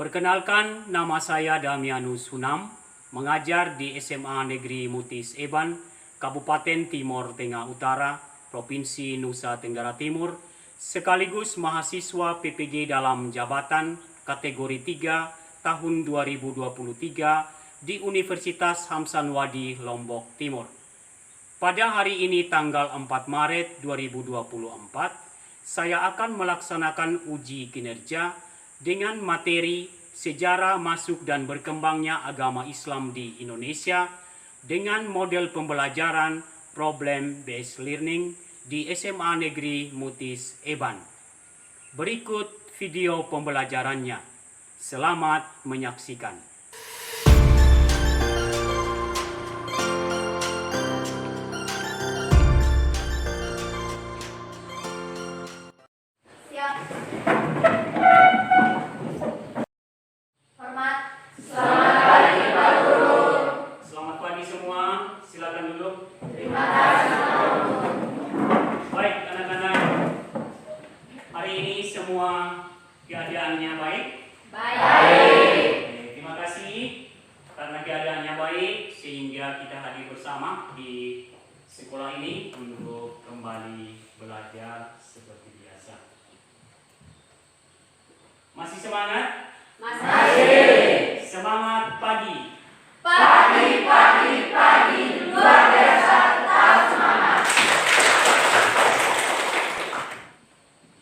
Perkenalkan, nama saya Damianus Hunam, mengajar di SMA Negeri Mutis Eban, Kabupaten Timor Tengah Utara, Provinsi Nusa Tenggara Timur, sekaligus mahasiswa PPG dalam jabatan kategori 3 tahun 2023 di Universitas Hamsanwadi, Lombok Timur. Pada hari ini tanggal 4 Maret 2024, saya akan melaksanakan uji kinerja dengan materi sejarah masuk dan berkembangnya agama Islam di Indonesia dengan model pembelajaran Problem Based Learning di SMA Negeri Mutis Eban. Berikut video pembelajarannya. Selamat menyaksikan. Semua keadaannya baik? Baik. Terima kasih karena keadaannya baik sehingga kita hadir bersama di sekolah ini untuk kembali belajar seperti biasa. Masih semangat? Masih. Semangat pagi. Pagi. Luar biasa, tetap semangat.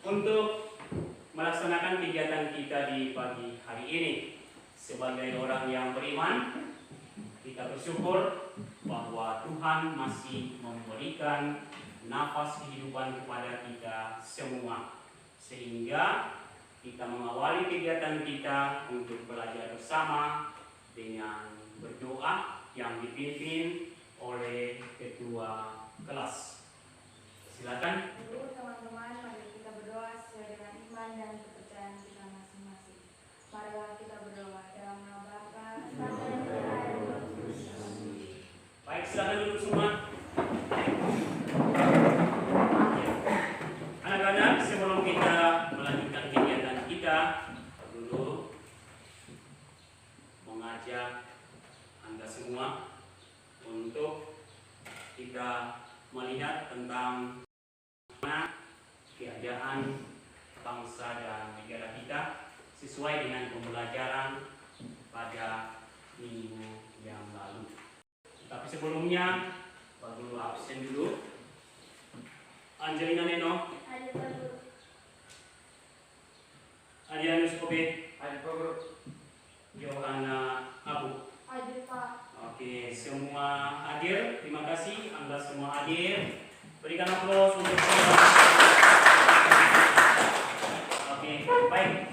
Untuk melaksanakan kegiatan kita di pagi hari ini, sebagai orang yang beriman, kita bersyukur bahwa Tuhan masih memberikan nafas kehidupan kepada kita semua, sehingga kita mengawali kegiatan kita untuk belajar bersama dengan berdoa yang dipimpin oleh ketua kelas. Silakan. Teman-teman, mari kita berdoa sesuai dengan iman dan kepercayaan kita masing-masing. Marilah kita berdoa dalam nama Bapa, Putra, dan Roh Kudus. Baik, silakan duduk semua. Anak-anak, sebelum kita melanjutkan kegiatan kita, dulu mengajak Anda semua untuk kita melihat tentang keadaan bangsa dan negara kita sesuai dengan pembelajaran pada minggu yang lalu. Tapi sebelumnya, Pak Guru absen dulu. Angelina Neno. Hadir Pak Guru. Adrianus Kobe. Hadir Pak Guru. Yohana Abu. Hadir Pak. Oke, semua hadir. Terima kasih Anda semua hadir. Berikan aplaus untuk semua. Oke, baik.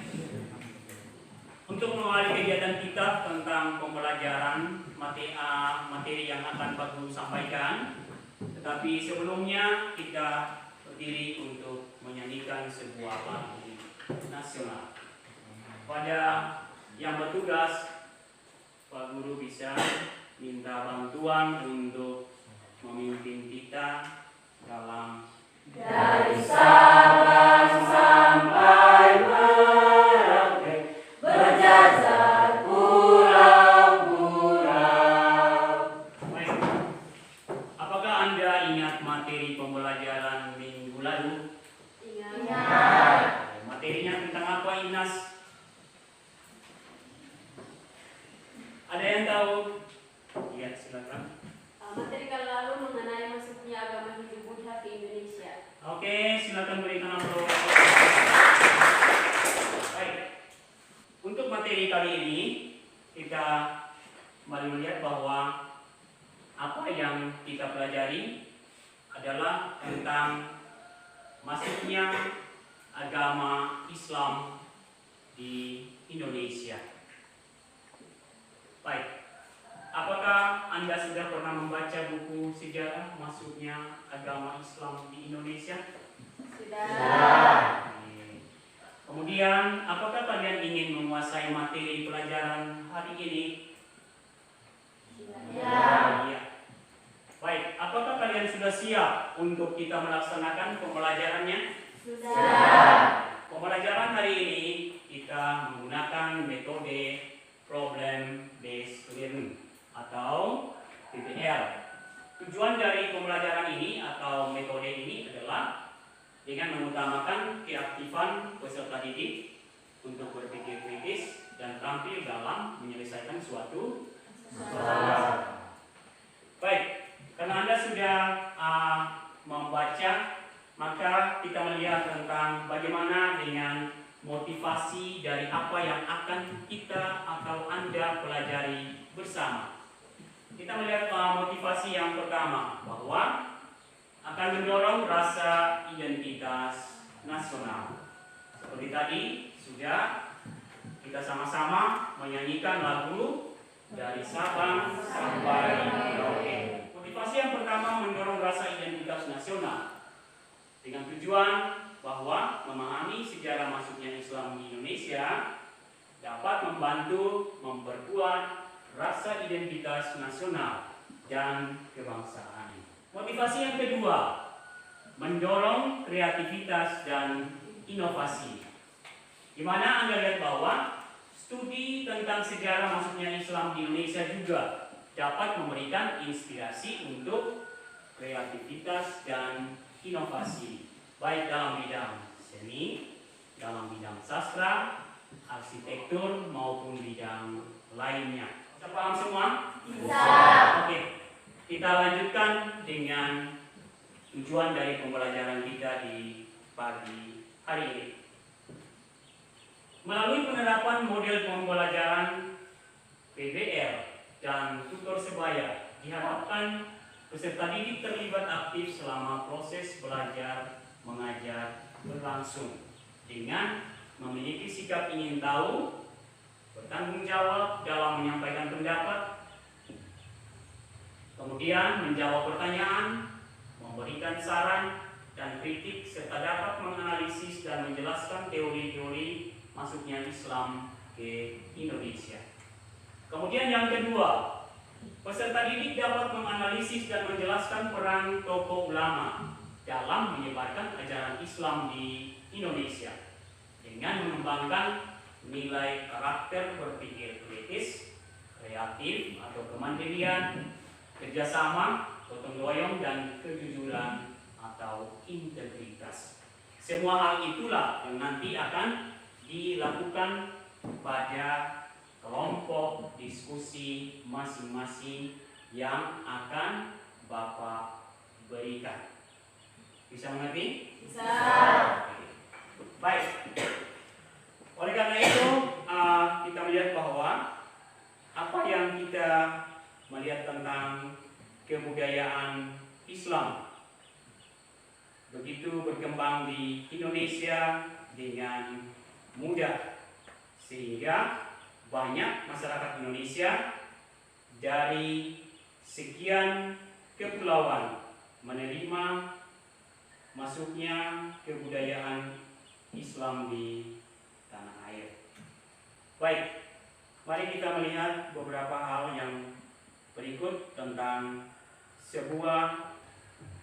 Untuk mengawali kegiatan kita tentang pembelajaran materi yang akan Pak Guru sampaikan, tetapi sebelumnya kita berdiri untuk menyanyikan sebuah lagu nasional. Pada yang bertugas, Pak Guru bisa minta bantuan untuk memimpin kita dalam dari Sabang sampai Merauke, berjajar pulau-pulau. Baik. Apakah Anda ingat materi pembelajaran minggu lalu? Ingat. Materinya tentang apa, Inas? Ada yang tahu? Iya, silakan. Materi kali lalu mengenai masuknya agama Hindu-Buddha ke Indonesia. Oke, silakan berikan aplaus. Baik. Untuk materi kali ini kita mari melihat bahwa apa yang kita pelajari adalah tentang masuknya agama Islam di Indonesia. Baik. Apakah Anda sudah pernah membaca buku sejarah masuknya agama Islam di Indonesia? Sudah. Kemudian, apakah kalian ingin menguasai materi pelajaran hari ini? Ya. Baik, apakah kalian sudah siap untuk kita melaksanakan pembelajarannya? Sudah. Pembelajaran hari ini kita menggunakan metode dengan mengutamakan keaktifan peserta didik untuk berpikir kritis dan terampil dalam menyelesaikan suatu masalah. Baik, karena Anda sudah membaca, maka kita melihat tentang bagaimana dengan motivasi dari apa yang akan kita atau Anda pelajari bersama. Kita melihat motivasi yang pertama, bahwa akan mendorong rasa identitas nasional. Seperti tadi sudah kita sama-sama menyanyikan lagu dari Sabang sampai Merauke. Motivasi yang pertama mendorong rasa identitas nasional dengan tujuan bahwa memahami sejarah masuknya Islam di Indonesia dapat membantu memperkuat rasa identitas nasional dan kebangsaan. Motivasi yang kedua, mendorong kreativitas dan inovasi. Di mana Anda lihat bahwa studi tentang sejarah masuknya Islam di Indonesia juga dapat memberikan inspirasi untuk kreativitas dan inovasi, baik dalam bidang seni, dalam bidang sastra, arsitektur, maupun bidang lainnya. Kita paham semua? Bisa. Oke, kita lanjutkan dengan tujuan dari pembelajaran kita di pagi hari ini. Melalui penerapan model pembelajaran PBL dan tutor sebaya, diharapkan peserta didik terlibat aktif selama proses belajar mengajar berlangsung dengan memiliki sikap ingin tahu, bertanggung jawab dalam menyampaikan pendapat, kemudian menjawab pertanyaan, memberikan saran dan kritik, serta dapat menganalisis dan menjelaskan teori-teori masuknya Islam ke Indonesia. Kemudian yang kedua, peserta didik dapat menganalisis dan menjelaskan peran tokoh ulama dalam menyebarkan ajaran Islam di Indonesia dengan mengembangkan nilai karakter berpikir kritis, kreatif atau kemandirian, kerjasama, gotong royong, dan kejujuran atau integritas. Semua hal itulah yang nanti akan dilakukan pada kelompok diskusi masing-masing yang akan Bapak berikan. Bisa mengerti? Bisa. Baik. Oleh karena itu, kita melihat bahwa apa yang kita melihat tentang kebudayaan Islam begitu berkembang di Indonesia dengan mudah, sehingga banyak masyarakat Indonesia dari sekian kepulauan menerima masuknya kebudayaan Islam di tanah air. Baik, mari kita melihat beberapa hal yang berikut tentang sebuah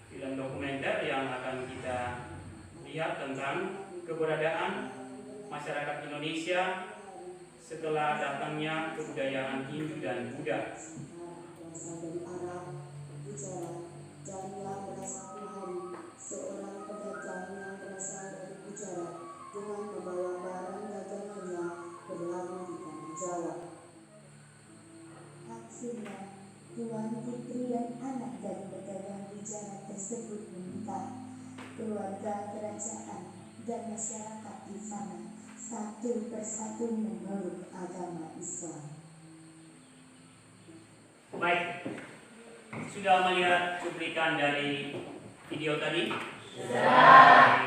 film dokumenter yang akan kita lihat tentang keberadaan masyarakat Indonesia setelah datangnya kebudayaan Hindu dan Buddha. Berasal dari Arab, Gujarat, dan yang berasal dari seorang pedagang yang berasal dari Gujarat dengan membawa barang dagangannya berlalu di tanah Jawa. Akhirnya, Tuan Putri dan anak dari pedagang Gujarat tersebut menikah. Keluarga kerajaan dan masyarakat di sana satu persatu memeluk agama Islam. Baik, sudah melihat cuplikan dari video tadi? Sudah.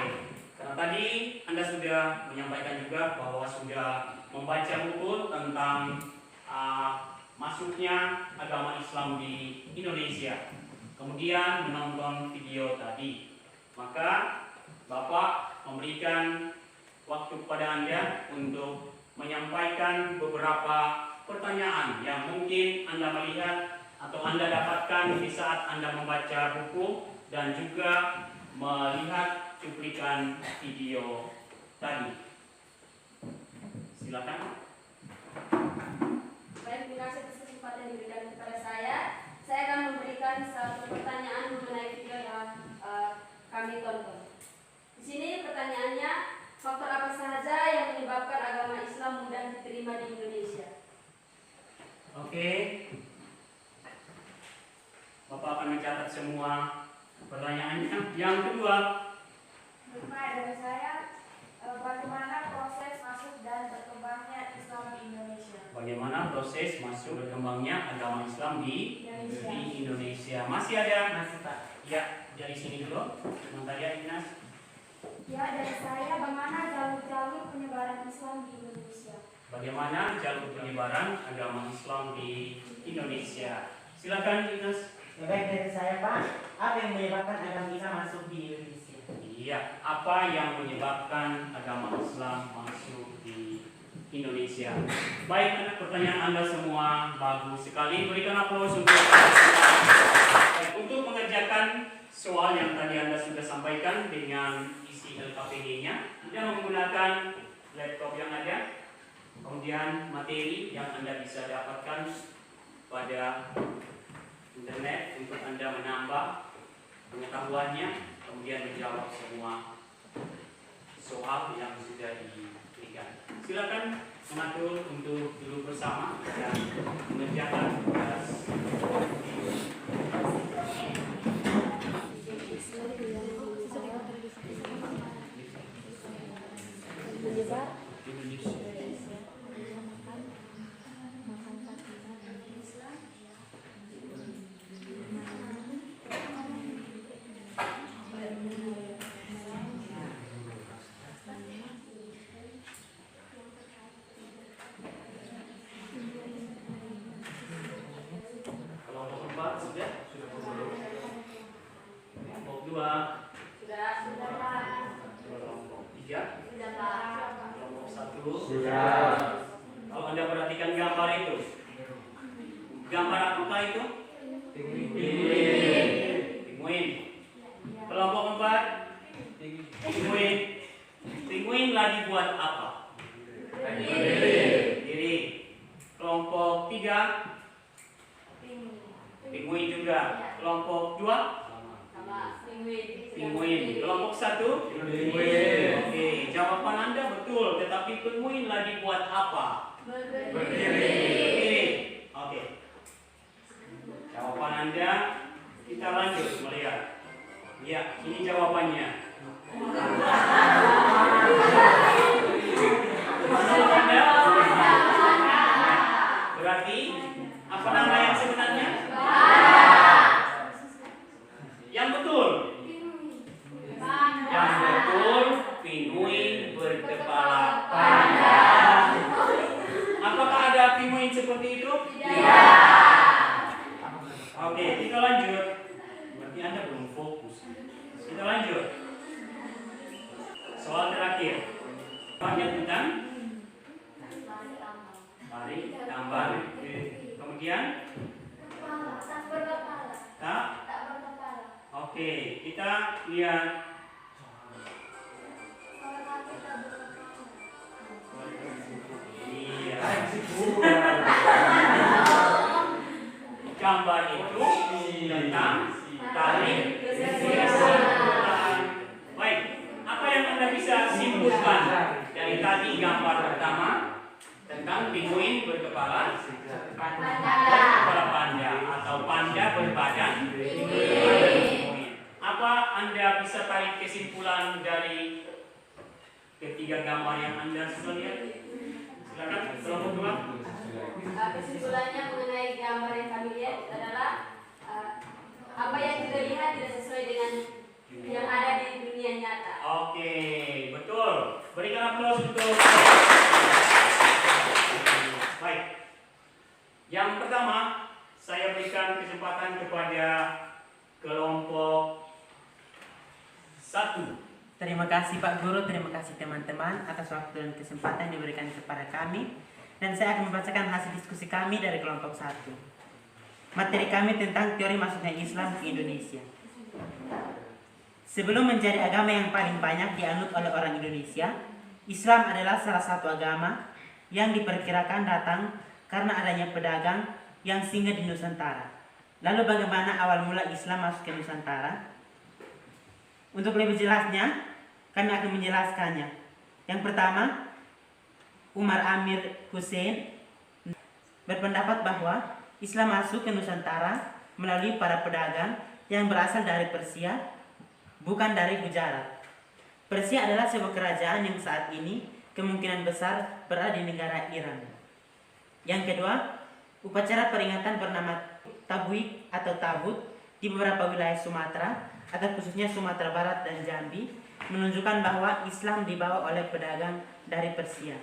Karena tadi Anda sudah menyampaikan juga bahwa sudah membaca buku tentang masuknya agama Islam di Indonesia, kemudian menonton video tadi. Maka Bapak memberikan waktu kepada Anda untuk menyampaikan beberapa pertanyaan yang mungkin Anda melihat atau Anda dapatkan di saat Anda membaca buku dan juga melihat cuplikan video tadi. Silakan. Baik, terima kasih atas kesempatan yang diberikan kepada saya. Saya akan memberikan satu pertanyaan mengenai video yang kami tonton. Di sini semua pertanyaannya. Yang kedua, Dari saya, bagaimana proses masuk dan berkembangnya Islam di Indonesia? bagaimana proses masuk berkembangnya agama Islam di Indonesia? Masih ada? Masih Pak. Ya, dari sini dulu. Sebentar ya, Inas. Ya, dari saya, bagaimana jalur-jalur penyebaran Islam di Indonesia? Bagaimana jalur penyebaran agama Islam di Indonesia? Silakan, Inas. Ya, baik dari saya Pak. Apa yang menyebabkan agama Islam masuk di Indonesia? Iya, apa yang menyebabkan agama Islam masuk di Indonesia? Baik, anak, pertanyaan Anda semua bagus sekali. Berikan aplaus untuk baik, untuk mengerjakan soal yang tadi Anda sudah sampaikan dengan isi LKPD-nya. Anda menggunakan laptop yang ada, kemudian materi yang Anda bisa dapatkan pada internet untuk Anda menambah pengetahuannya, kemudian menjawab semua soal yang sudah diberikan. Silakan mengatur untuk duduk bersama dan mengerjakan tugas. Kelompok 4 sudah? Kelompok 2, Sudah Pak. kelompok 3, Sudah Pak. kelompok 1 sudah. Kalau Anda perhatikan gambar itu, gambar apakah itu? Pinguin. Kelompok 4, pinguin. Pinguin lagi buat apa? Berdiri. Kelompok 3, pinguin juga. Kelompok 2, Sama pinguin. pinguin. Kelompok 1, pinguin. Oke, jawaban Anda betul, tetapi pinguin lagi buat apa? Berdiri. Oke. Jawaban Anda, kita lanjut melihat. Ya, ini jawabannya. Menurut Anda? Berarti apa nama yang sebenarnya? Yang betul. Yang betul, pinguin berkepala panda. Apakah ada pinguin seperti itu? Oke, kita lanjut. Berarti Anda belum fokus. Kita lanjut. Soal terakhir. Banyak tentang tarik tambah. Kemudian Tak berkepala. tak. Tak berkepala. Oke, kita lihat Kalau kaki tak berkepala. iya. Gambar itu tentang tarik kesimpulan. Baik, apa yang Anda bisa simpulkan dari tadi gambar pertama tentang pinguin berkepala panda atau panda berbadan pinguin. Apa Anda bisa tarik kesimpulan dari ketiga gambar yang Anda sudah lihat? Silakan, kelompok 2. Kesimpulannya mengenai gambar yang kami lihat adalah apa yang kita lihat tidak sesuai dengan yang ada di dunia nyata. Oke, betul. Berikan aplaus untuk. Baik. Yang pertama, saya berikan kesempatan kepada kelompok 1. Terima kasih Pak Guru, terima kasih teman-teman atas waktu dan kesempatan yang diberikan kepada kami. Dan saya akan membacakan hasil diskusi kami dari kelompok 1. Materi kami tentang teori masuknya Islam ke Indonesia. Sebelum menjadi agama yang paling banyak dianut oleh orang Indonesia, Islam adalah salah satu agama yang diperkirakan datang karena adanya pedagang yang singgah di Nusantara. Lalu bagaimana awal mula Islam masuk ke Nusantara? Untuk lebih jelasnya, kami akan menjelaskannya. Yang pertama, Umar Amir Hussein berpendapat bahwa Islam masuk ke Nusantara melalui para pedagang yang berasal dari Persia, bukan dari Gujarat. Persia adalah sebuah kerajaan yang saat ini kemungkinan besar berada di negara Iran. Yang kedua, upacara peringatan bernama Tabwik atau Tabut di beberapa wilayah Sumatera atau khususnya Sumatera Barat dan Jambi menunjukkan bahwa Islam dibawa oleh pedagang dari Persia.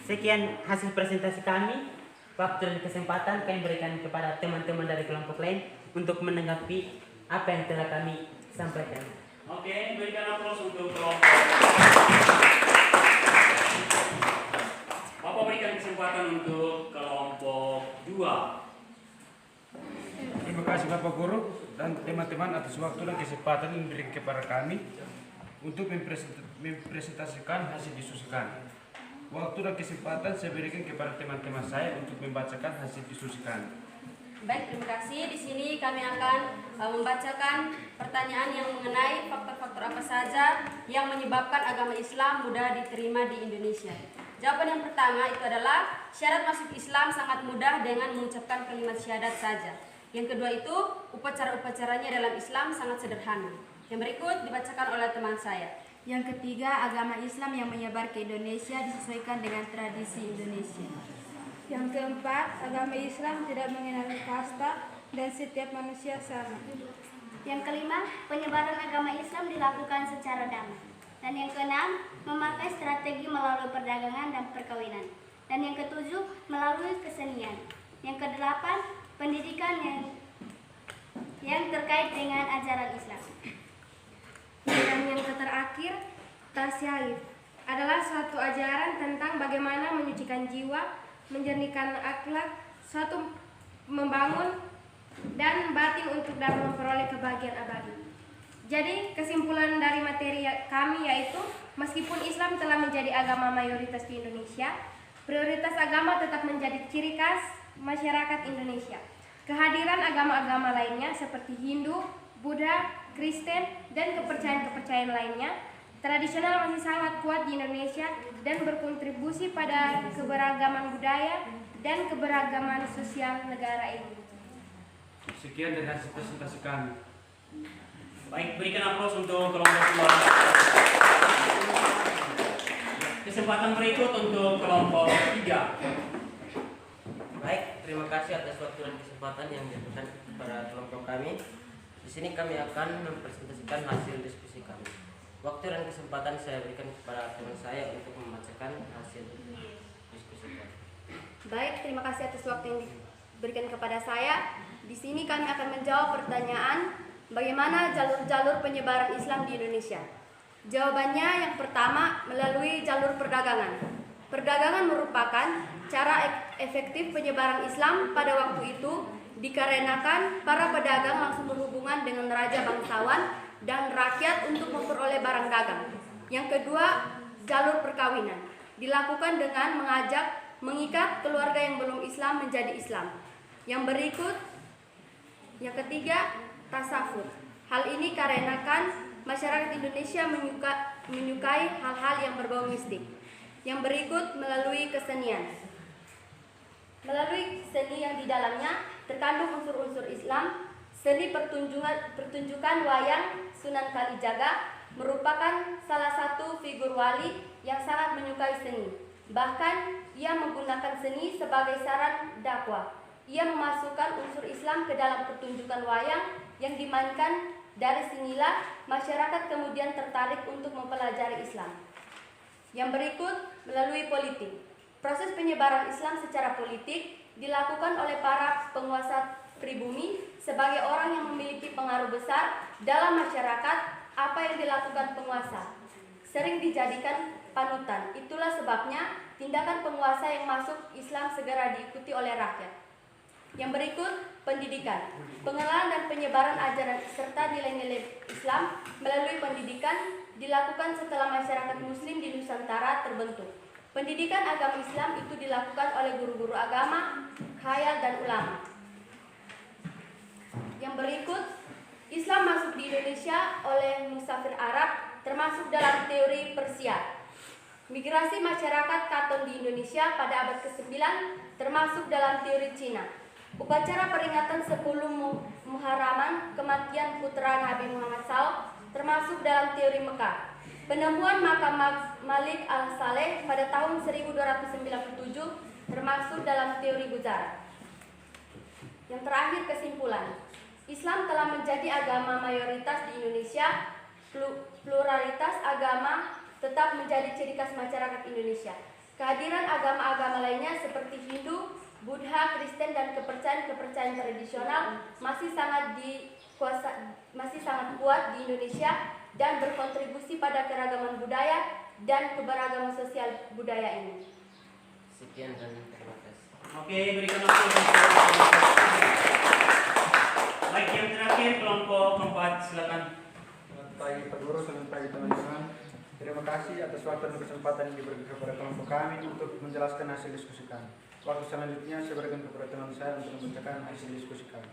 Sekian hasil presentasi kami. Waktu dan kesempatan kami berikan kepada teman-teman dari kelompok lain untuk menanggapi apa yang telah kami sampaikan. Oke, berikan aplaus untuk kelompok. Bapak berikan kesempatan untuk kelompok 2. Terima kasih Bapak Guru dan teman-teman atas waktu dan kesempatan yang diberikan kepada kami untuk mempresentasikan hasil diskusi kami. Waktu dan kesempatan saya berikan kepada teman-teman saya untuk membacakan hasil diskusi kami. Baik, terima kasih. Di sini kami akan membacakan pertanyaan yang mengenai faktor-faktor apa saja yang menyebabkan agama Islam mudah diterima di Indonesia. Jawaban yang pertama itu adalah syarat masuk Islam sangat mudah dengan mengucapkan kalimat syahadat saja. Yang kedua itu upacara-upacaranya dalam Islam sangat sederhana. Yang berikut dibacakan oleh teman saya. Yang ketiga, agama Islam yang menyebar ke Indonesia disesuaikan dengan tradisi Indonesia. Yang keempat, agama Islam tidak mengenal kasta dan setiap manusia sama. Yang kelima, penyebaran agama Islam dilakukan secara damai. Dan yang keenam, memakai strategi melalui perdagangan dan perkawinan. Dan yang ketujuh, melalui kesenian. Yang kedelapan, pendidikan yang terkait dengan ajaran Islam. Dan yang terakhir, tasawuf adalah suatu ajaran tentang bagaimana menyucikan jiwa, menjernihkan akhlak, suatu membangun dan batin untuk dapat memperoleh kebahagiaan abadi. Jadi kesimpulan dari materi kami yaitu meskipun Islam telah menjadi agama mayoritas di Indonesia, prioritas agama tetap menjadi ciri khas masyarakat Indonesia. Kehadiran agama-agama lainnya seperti Hindu, Buddha, Kristen, dan kepercayaan-kepercayaan lainnya tradisional masih sangat kuat di Indonesia dan berkontribusi pada keberagaman budaya dan keberagaman sosial negara ini. Sekian dari hasil presentasi kami. Baik, berikan aplaus untuk kelompok 2. Kesempatan berikut untuk kelompok 3. Baik, terima kasih atas waktu dan kesempatan yang diberikan kepada kelompok kami. Di sini kami akan mempresentasikan hasil diskusi kami. Waktu dan kesempatan saya berikan kepada teman saya untuk membacakan hasil diskusi kami. Baik, terima kasih atas waktu yang diberikan kepada saya. Di sini kami akan menjawab pertanyaan bagaimana jalur-jalur penyebaran Islam di Indonesia. Jawabannya yang pertama melalui jalur perdagangan. Perdagangan merupakan cara efektif penyebaran Islam pada waktu itu dikarenakan para pedagang langsung berhubungan dengan raja bangsawan dan rakyat untuk memperoleh barang dagang. Yang kedua, jalur perkawinan dilakukan dengan mengikat keluarga yang belum Islam menjadi Islam. Yang ketiga, tasawuf. Hal ini karenakan masyarakat Indonesia menyukai hal-hal yang berbau mistik. Yang berikut melalui kesenian. Melalui seni yang di dalamnya terkandung unsur-unsur Islam, seni pertunjukan wayang Sunan Kalijaga merupakan salah satu figur wali yang sangat menyukai seni. Bahkan ia menggunakan seni sebagai sarana dakwah. Ia memasukkan unsur Islam ke dalam pertunjukan wayang yang dimainkan. Dari sinilah masyarakat kemudian tertarik untuk mempelajari Islam. Yang berikut melalui politik. Proses penyebaran Islam secara politik dilakukan oleh para penguasa pribumi sebagai orang yang memiliki pengaruh besar dalam masyarakat. Apa yang dilakukan penguasa sering dijadikan panutan. Itulah sebabnya tindakan penguasa yang masuk Islam segera diikuti oleh rakyat. Yang berikut, pendidikan. Pengenalan dan penyebaran ajaran serta nilai-nilai Islam melalui pendidikan dilakukan setelah masyarakat Muslim di Nusantara terbentuk. Pendidikan agama Islam itu dilakukan oleh guru-guru agama, khayal, dan ulama. Yang berikut, Islam masuk di Indonesia oleh musafir Arab termasuk dalam teori Persia. Migrasi masyarakat Katon di Indonesia pada abad ke-9 termasuk dalam teori Cina. Upacara peringatan 10 Muharraman kematian putra Nabi Muhammad SAW termasuk dalam teori Mekah. Penemuan makam Malik al-Saleh pada tahun 1297 termasuk dalam teori Gujarat. Yang terakhir, kesimpulan. Islam telah menjadi agama mayoritas di Indonesia. Pluralitas agama tetap menjadi ciri khas masyarakat Indonesia. Kehadiran agama-agama lainnya seperti Hindu, Buddha, Kristen, dan kepercayaan tradisional masih sangat kuat di Indonesia dan berkontribusi pada keragaman budaya dan keberagaman sosial budaya ini. Sekian dan terima kasih. Oke, berikan waktu. Baik, yang terakhir kelompok keempat, silakan. Selamat pagi Pak Guru, selamat pagi teman-teman. Terima kasih atas waktu dan kesempatan yang diberikan kepada kelompok kami untuk menjelaskan hasil diskusi kami. Waktu selanjutnya saya berikan kepada teman saya untuk membacakan hasil diskusi kami.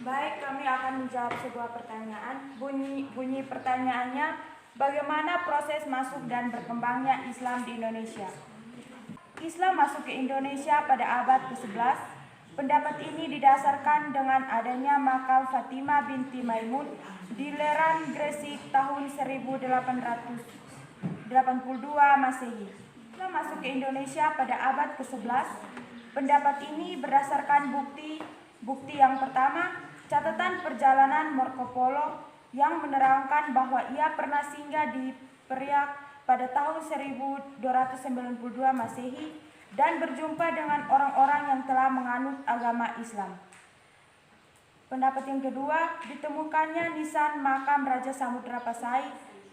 Baik, kami akan menjawab sebuah pertanyaan. Bunyi pertanyaannya, bagaimana proses masuk dan berkembangnya Islam di Indonesia? Islam masuk ke Indonesia pada abad ke-11. Pendapat ini didasarkan dengan adanya makam Fatimah binti Maimun di Leran, Gresik tahun 1882 Masehi. Islam masuk ke Indonesia pada abad ke-11. Pendapat ini berdasarkan bukti yang pertama, catatan perjalanan Marco Polo yang menerangkan bahwa ia pernah singgah di Priak pada tahun 1292 Masehi dan berjumpa dengan orang-orang yang telah menganut agama Islam. Pendapat yang kedua, ditemukannya nisan makam Raja Samudra Pasai,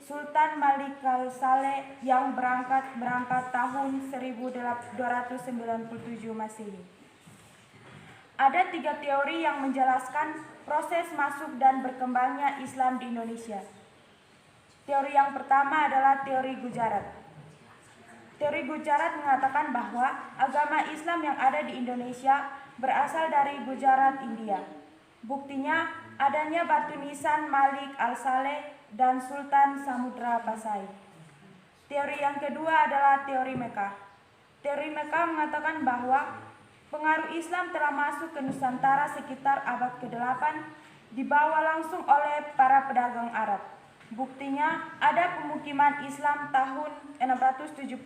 Sultan Malik al-Saleh yang berangkat tahun 1297 Masehi. Ada 3 teori yang menjelaskan proses masuk dan berkembangnya Islam di Indonesia. Teori yang pertama adalah teori Gujarat. Teori Gujarat mengatakan bahwa agama Islam yang ada di Indonesia berasal dari Gujarat, India. Buktinya adanya batu nisan Malik al-Saleh dan Sultan Samudra Pasai. Teori yang kedua adalah teori Mekah. Teori Mekah mengatakan bahwa pengaruh Islam telah masuk ke Nusantara sekitar abad ke-8, dibawa langsung oleh para pedagang Arab. Buktinya ada pemukiman Islam tahun 674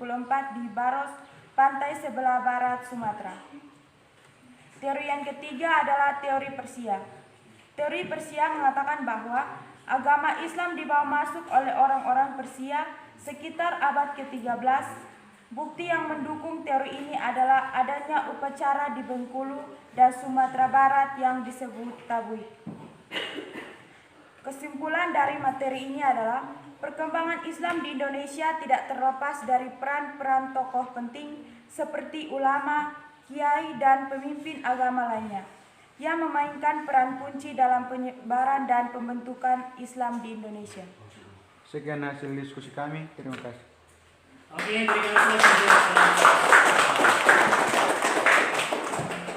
di Baros, pantai sebelah barat Sumatera. Teori yang ketiga adalah teori Persia. Teori Persia mengatakan bahwa agama Islam dibawa masuk oleh orang-orang Persia sekitar abad ke-13. Bukti yang mendukung teori ini adalah adanya upacara di Bengkulu dan Sumatera Barat yang disebut tabuik. Kesimpulan dari materi ini adalah perkembangan Islam di Indonesia tidak terlepas dari peran-peran tokoh penting seperti ulama, kiai, dan pemimpin agama lainnya yang memainkan peran kunci dalam penyebaran dan pembentukan Islam di Indonesia. Sekian hasil diskusi kami, terima kasih. Oke, berikan applause.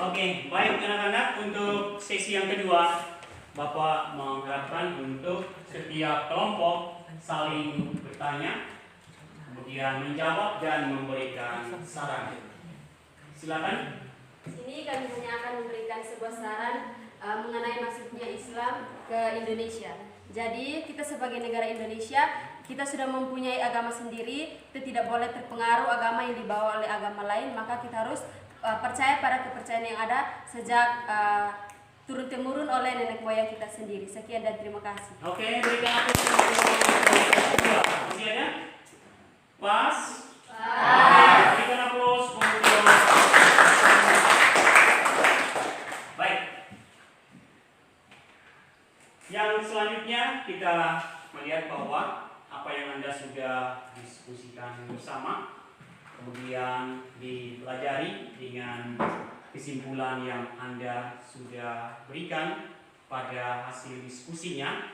Oke, baik anak-anak, untuk sesi yang kedua Bapak mengharapkan untuk setiap kelompok saling bertanya, kemudian menjawab dan memberikan saran. Silakan. Sini kami hanya akan memberikan sebuah saran mengenai masuknya Islam ke Indonesia. Jadi kita sebagai negara Indonesia, kita sudah mempunyai agama sendiri, kita tidak boleh terpengaruh agama yang dibawa oleh agama lain, maka kita harus percaya pada kepercayaan yang ada sejak turun-temurun oleh nenek moyang kita sendiri. Sekian dan terima kasih. Oke, berikan applause. Masih ada? Pas? Berikan applause untuk baik. Yang selanjutnya kita melihat bahwa apa yang Anda sudah diskusikan bersama kemudian dipelajari dengan kesimpulan yang Anda sudah berikan pada hasil diskusinya.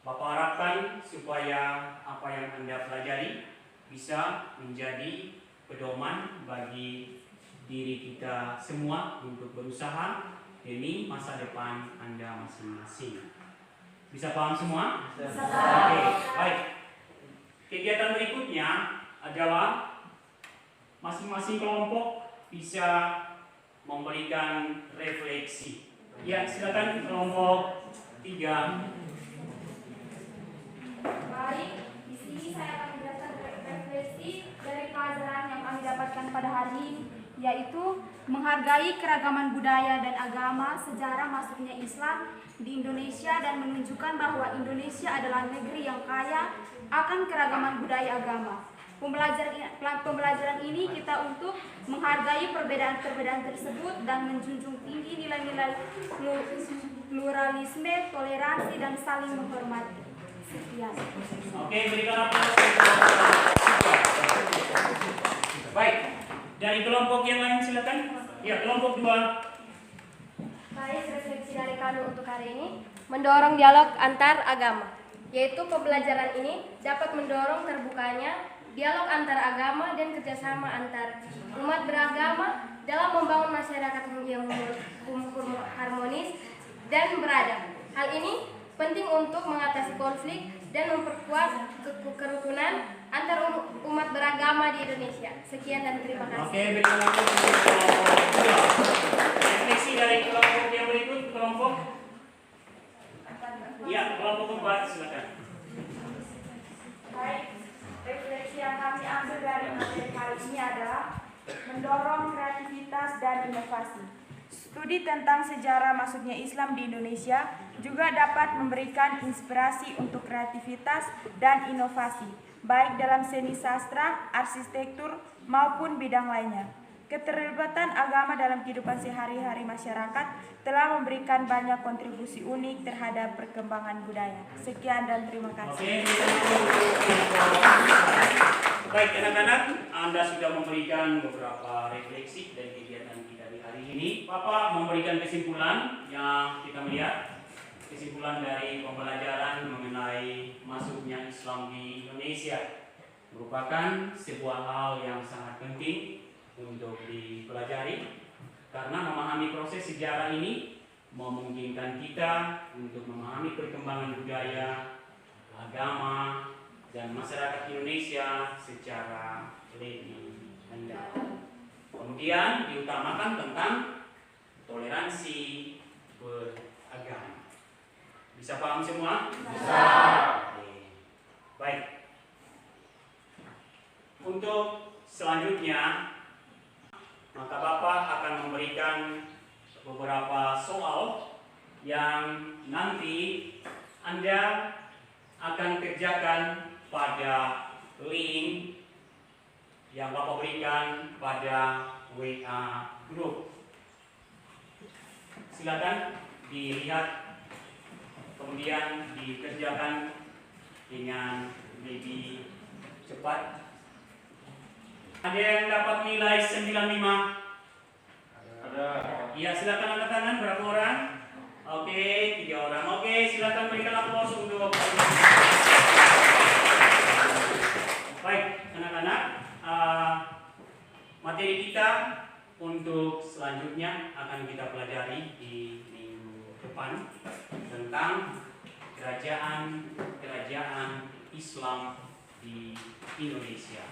Bapak harapkan supaya apa yang Anda pelajari bisa menjadi pedoman bagi diri kita semua untuk berusaha demi masa depan Anda masing-masing. Bisa paham semua? Bisa. Oke, baik. Kegiatan berikutnya adalah masing-masing kelompok bisa memberikan refleksi. Ya, silakan kelompok 3. Baik, di sini saya akan menjelaskan refleksi dari pelajaran yang kami dapatkan pada hari ini, yaitu menghargai keragaman budaya dan agama, sejarah masuknya Islam di Indonesia, dan menunjukkan bahwa Indonesia adalah negeri yang kaya akan keragaman budaya agama. Pembelajaran ini kita untuk menghargai perbedaan-perbedaan tersebut dan menjunjung tinggi nilai-nilai pluralisme, toleransi, dan saling menghormati. Sekian. Oke, berikan aplaus. Baik, dari kelompok yang lain silakan. Ya, kelompok 2. Baik, refleksi dari kami untuk hari ini mendorong dialog antar agama, yaitu pembelajaran ini dapat mendorong terbukanya dialog antar agama dan kerjasama antar umat beragama dalam membangun masyarakat yang harmonis dan beradab. Hal ini penting untuk mengatasi konflik dan memperkuat kerukunan antar umat beragama di Indonesia. Sekian dan terima kasih. Oke, berikan aplaus untuk kelompok 2. Refleksi dari kelompok yang berikut, kelompok. Ya, kelompok 4 silakan. Baik, refleksi yang kami ambil dari materi hari ini adalah mendorong kreativitas dan inovasi. Studi tentang sejarah masuknya Islam di Indonesia juga dapat memberikan inspirasi untuk kreativitas dan inovasi, baik dalam seni sastra, arsitektur, maupun bidang lainnya. Keterlibatan agama dalam kehidupan sehari-hari masyarakat telah memberikan banyak kontribusi unik terhadap perkembangan budaya. Sekian dan terima kasih. Baik, anak-anak, Anda sudah memberikan beberapa refleksi dari kegiatan kita di hari ini. Bapak memberikan kesimpulan yang kita melihat, kesimpulan dari pembelajaran mengenai masuknya Islam di Indonesia merupakan sebuah hal yang sangat penting untuk dipelajari, karena memahami proses sejarah ini memungkinkan kita untuk memahami perkembangan budaya, agama, dan masyarakat Indonesia secara lebih mendalam. Kemudian diutamakan tentang toleransi beragama. Bisa paham semua? Bisa. Oke. Baik. Untuk selanjutnya, maka Bapak akan memberikan beberapa soal yang nanti Anda akan kerjakan pada link yang Bapak berikan pada WA group. Silakan dilihat, kemudian dikerjakan dengan lebih cepat. Ada yang dapat nilai 95? Ada. Iya, silakan angkat tangan. Berapa orang? Oke, 3 orang. Oke, silakan berikan aplaus untuk baik, anak-anak. Materi kita untuk selanjutnya akan kita pelajari di minggu depan tentang kerajaan Islam di Indonesia.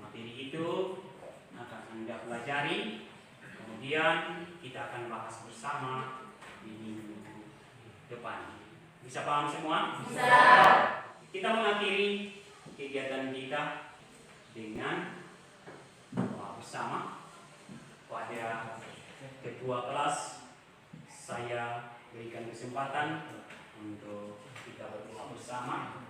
Materi itu akan Anda pelajari, kemudian kita akan bahas bersama di minggu depan. Bisa paham semua? Bisa. Kita mengakhiri kegiatan kita dengan doa bersama. Pada ketua kelas, saya berikan kesempatan untuk kita berdoa bersama.